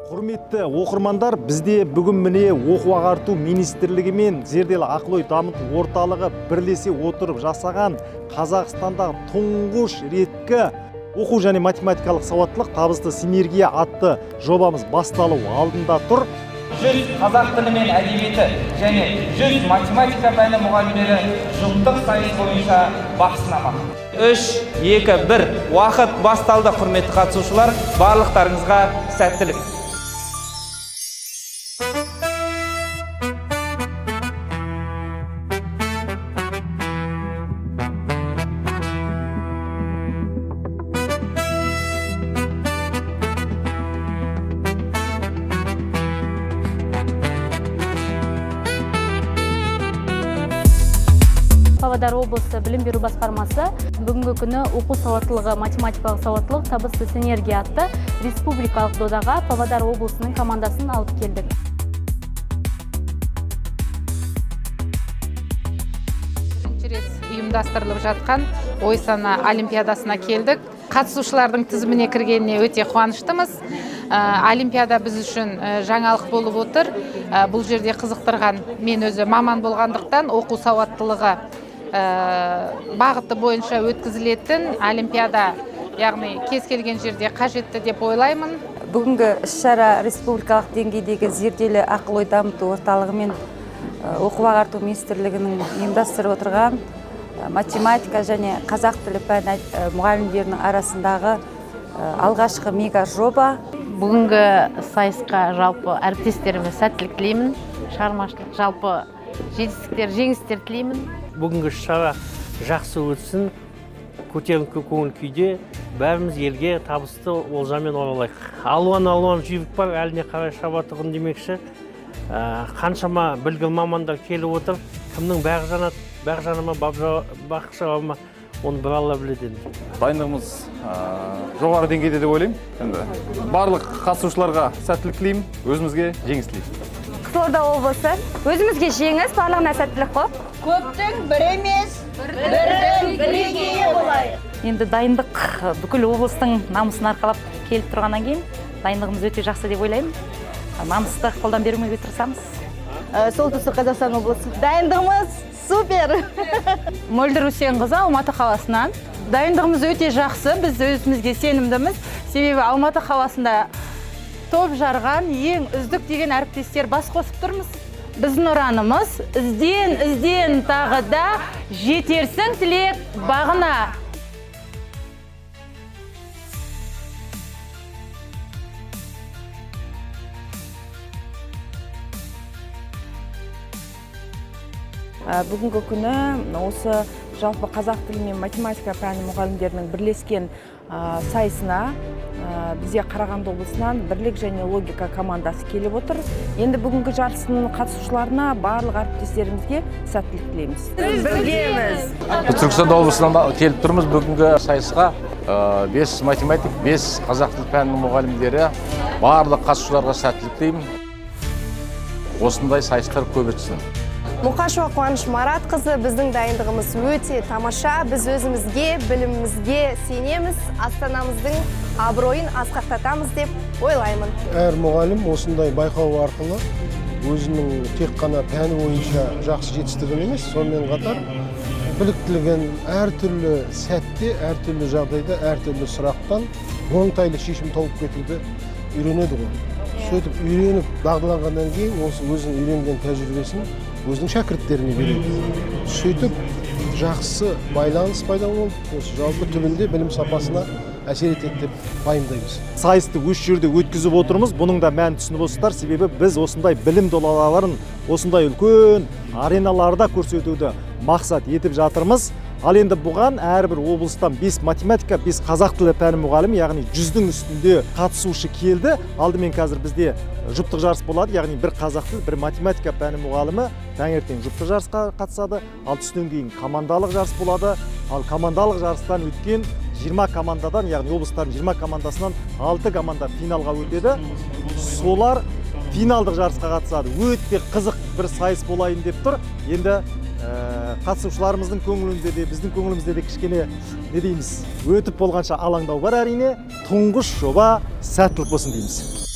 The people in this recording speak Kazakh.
Құрметті оқырмандар, бізде бүгін міне оқу ағарту министрлігі мен зерделі ақыл ой дамыту орталығы бірлесе отырып жасаған Қазақстандағы тұңғыш реткі оқу және математикалық сауаттылық табысты синергия атты жобамыз басталу алдында тұр. 100 қазақ тілі мен әдебиеті және 100 математика пәні мұғалімдері жұптық сайыс бойынша бақ сынамақ. 3, 2, 1 уақыт басталды. Құрметті қатысушылар, барлықтарыңызға сәттілік. Павлодар облысы білім беру басқармасы бүгінгі күні оқу сауаттылығы, математикалық сауаттылық табысты синергия атты республикалық додаға Павлодар облысының командасын алып келдік. Бірінші рет ұйымдастырылып жатқан ой-сана олимпиадасына келдік. Қатысушылардың тізіміне кіргеніне өте қуаныштымыз. Олимпиада біз үшін жаңалық болып отыр. Бұл жерде қызықтырған мен өзі маман болғандықтан оқу сауаттылығы бағыты бойынша өткізілетін олимпиада, яғни кез келген жерде қажетті деп ойлаймын. Бүгінгі іс-шара республикалық деңгейдегі зерделі ақыл ой дамыту орталығы мен оқу ағарту министрлігінің ұйымдастырып отырған математика және қазақ тілі пәні мұғалімдерінің арасындағы алғашқы мега жоба. Бүгінгі сайысқа жалпы әріптестеріме сәттілік тілеймін, шығармашылық жалпы жетістіктер, жеңістер тілеймін. Бүгінгі шара жақсы өтсін, көтеріңкі көңіл күйде бәріміз елге табысты олжамен оралайық. Алуан жүйрік бар, әліне қарай шабатұғын демекші. Қаншама білгір мамандар келіп отыр, кімнің бәрі жанады, бәрі жанама, бақ жауа ма, оны бір Алла біледі. Дайындығымыз жоғары деңгейде деп ойлаймын. Барлық қатысушыларға сәттілік тілеймін, өзімізге жеңіс тілеймін. Қызылорда облысы өзімізге жеңіс, барлығына сәттілік қоп. Көптің бір емес, бірдің бірегейі болайық. Енді дайындық бүкіл облыстың намысын арқалап келіп тұрғаннан кейін дайындығымыз өте жақсы деп ойлаймын. Намысты қолдан беруге тырысамыз. Солтүстік Қазақстан облысы. Дайындығымыз супер. Мөлдір Үсенқызы, Алматы қаласынан. Дайындығымыз өте жақсы, біз өзімізге сенімдіміз. Себебі Алматы қаласында топ жарған ең үздік деген әріптестер бас қосып тұрмыз. Біздің ұранымыз ізден тағы да жетерсің тілек бағына. Бүгінгі күні осы жалпы қазақ тілі мен математика пәні мұғалімдерінің бірлескен сайысына бізде Қарағанды облысынан бірлік және логика командасы келіп отыр. Енді бүгінгі жарыстың қатысушыларына барлық әріптестерімізге сәттілік тілейміз. Біз біргеміз. Түркістан облысынан келіп тұрмыз бүгінгі сайысқа. 5 математик, 5 қазақ тілі пәнінің мұғалімдері барлық қатысушыларға сәттілік тілеймін. Осындай сайыстар көп өтсін. Мұқашева Қуаныш Маратқызы, біздің дайындығымыз өте тамаша. Біз өзімізге, білімімізге сенеміз, астанамыздың абыройын асқақтатамыз деп ойлаймын. Әр мұғалім осындай байқау арқылы өзінің тек қана пәні бойынша жақсы жетістігін емес, сонымен қатар біліктілігін әртүрлі сәтте, әртүрлі жағдайда, әртүрлі сұрақтан оңтайлы шешім тауып кетуді үйренеді ғой. Сөйтіп үйреніп дағдыланғаннан кейін осы өзінің үйренген тәжірибесін өзінің шәкірттеріне береді. Сөйтіп жақсы байланыс пайда болып, осы жалпы түбінде білім сапасына әсер етеді деп пайымдаймыз. Сайысты өз жерде өткізіп отырмыз. Бұның да мәнін түсініп отырсыздар, себебі біз осындай білім долаларын, осындай үлкен ареналарда көрсетуді мақсат етіп жатырмыз. Ал енді бұған әрбір облыстан 5 математика, 5 қазақ тілі пәні мұғалімі, яғни 100-дің үстінде қатысушы келді. Алдымен қазір бізде жұптық жарыс болады, яғни бір қазақ тілі, бір математика пәні мұғалімі таңертең жұптық жарысқа қатысады. Ал түстен кейін командалық жарыс болады. Ал командалық жарыстан өткен 20 командадан, яғни облыстардың 20 командасынан 6 команда финалға өтеді. Солар финалдық жарысқа қатысады. Өте қызық бір сайыс болайын деп тұр. Енді қатысушыларымыздың көңілінде де, біздің көңілімізде де кішкене не дейміз, өтіп болғанша алаңдау бар әрине. Тұңғыш жоба сәттілік болсын дейміз.